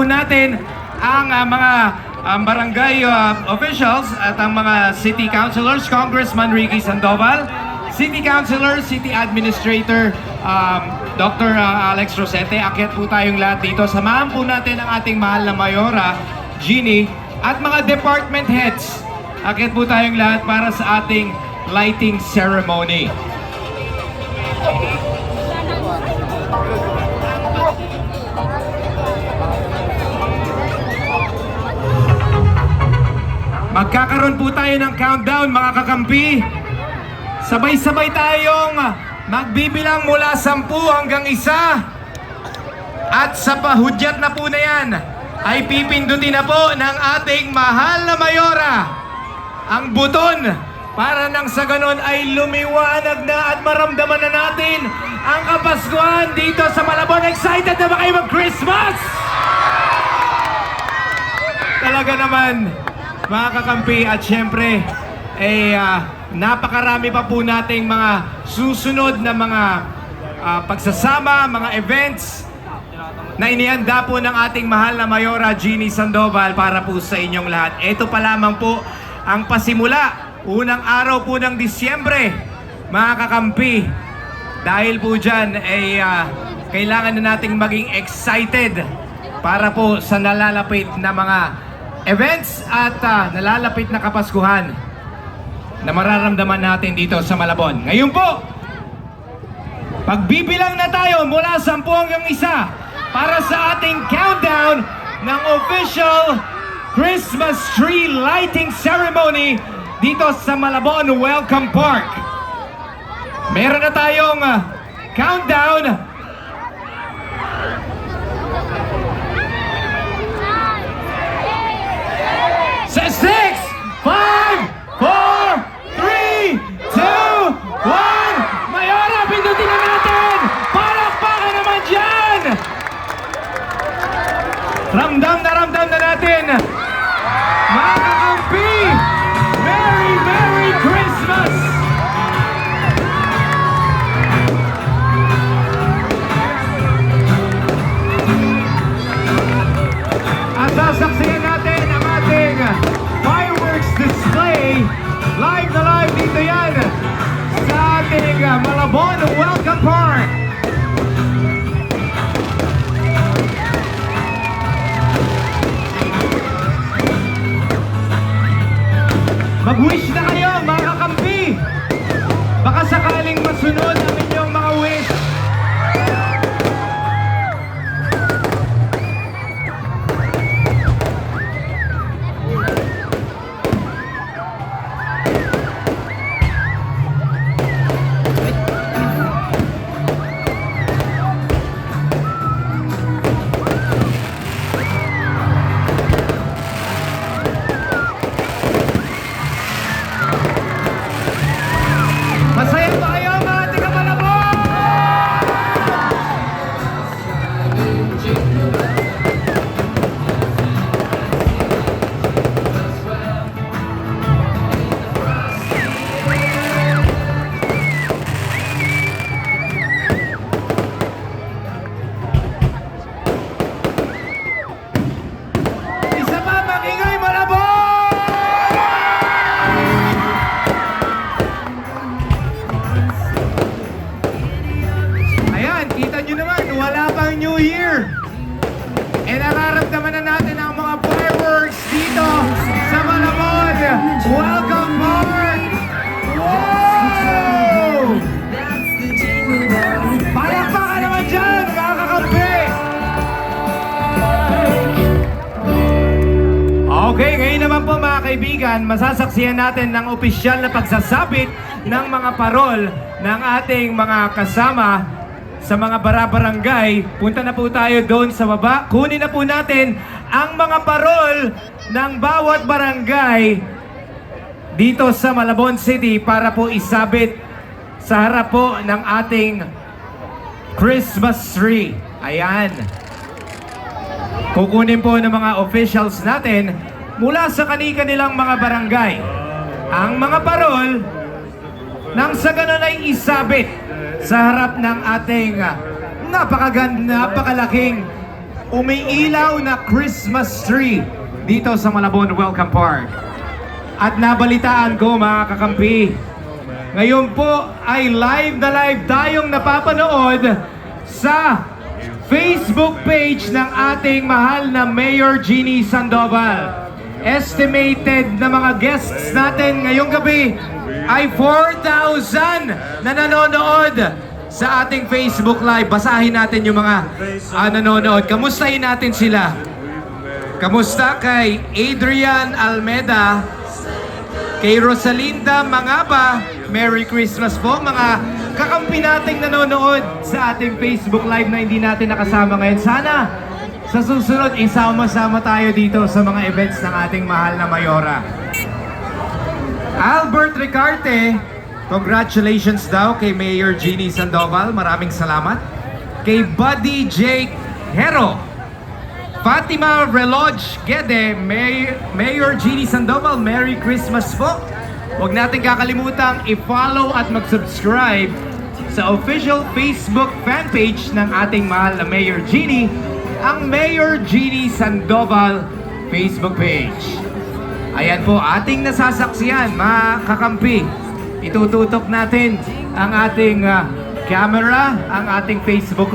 natin ang mga barangay officials at ang mga city councilors, Congressman Ricky Sandoval, City Councilor, City Administrator, Dr. Alex Rosete. Akyat po tayong lahat dito. Samahan po natin ang ating mahal na Mayora, Jeannie, at mga department heads. Akyat po tayong lahat para sa ating lighting ceremony. Magkakaroon po tayo ng countdown, mga kakampi. Sabay-sabay tayong magbibilang mula 10 hanggang 1. At sa pahudyat na po na yan, ay pipindutin na po ng ating mahal na Mayora ang buton para nang sa ganon ay lumiwanag na at maramdaman na natin ang Kapaskuhan dito sa Malabon. Excited na ba kayo mag-Christmas? Talaga naman, mga kakampi, at syempre napakarami pa po nating mga susunod na mga pagsasama, mga events na inihanda po ng ating mahal na Mayora Jeannie Sandoval para po sa inyong lahat. Ito pa lamang po ang pasimula, unang araw po ng Disyembre, mga kakampi. Dahil po dyan ay kailangan na nating maging excited para po sa nalalapit na mga events at nalalapit na Kapaskuhan na mararamdaman natin dito sa Malabon. Ngayon po, pagbibilang na tayo mula 10 hanggang 1 para sa ating countdown ng official Christmas tree lighting ceremony dito sa Malabon Welcome Park. Meron na tayong countdown. Sa 6, 5, 4, 3, 2, 1. Mayora, pindutin na natin! Palakpakan naman dyan! Ramdam na natin! Mga kakampi! Merry, Merry Christmas! At sasaksiyan natin ang ating fireworks display. Live na live dito yan sa ating Malabon Welcome Park. Mag-wish na kayo, mga kakampi. Baka sakaling masunod ang inyong mga wish. Masaya ba kayo, mga taga-Malabon? Isa pa, mag-ingay, Malabon! Ayan, kita nyo naman, wala pang New Year. E nararamdaman na natin ang mga fireworks dito sa Malabon Welcome Park! Wow! Palakpakan naman dyan, mga kakampi! Okay, ngayon naman po, mga kaibigan, masasaksihan natin ng opisyal na pagsasabit ng mga parol ng ating mga kasama sa mga barabarangay. Punta na po tayo doon sa baba. Kunin na po natin ang mga parol ng bawat barangay dito sa Malabon City para po isabit sa harap po ng ating Christmas tree. Ayan. Kukunin po ng mga officials natin mula sa kanilang mga barangay ang mga parol nang sa ganun ay isabit sa harap ng ating napakalaking umiilaw na Christmas tree dito sa Malabon Welcome Park. At nabalitaan ko mga kakampi, ngayon po ay live na live tayong napapanood sa Facebook page ng ating mahal na Mayor Jeannie Sandoval. Estimated na mga guests natin ngayong gabi ay 4,000 na nanonood sa ating Facebook Live. Basahin natin yung mga nanonood. Kamustahin natin sila. Kamusta kay Adrian Almeda, kay Rosalinda Mangaba, Merry Christmas po mga kakampi nating nanonood sa ating Facebook Live na hindi natin nakasama ngayon. Sana sa susunod, isama-sama tayo dito sa mga events ng ating mahal na Mayora. Albert Ricarte, congratulations daw kay Mayor Jeannie Sandoval. Maraming salamat. Kay Buddy Jake Hero, Fatima Relodge Gede, Mayor Jeannie Sandoval, Merry Christmas po. Huwag natin kakalimutang i-follow at mag-subscribe sa official Facebook fan page ng ating mahal na Mayor Jeannie, ang Mayor Jeannie Sandoval Facebook page. Ayan po, ating nasasaksiyan, mga kakampi. Itututok natin ang ating camera, ang ating Facebook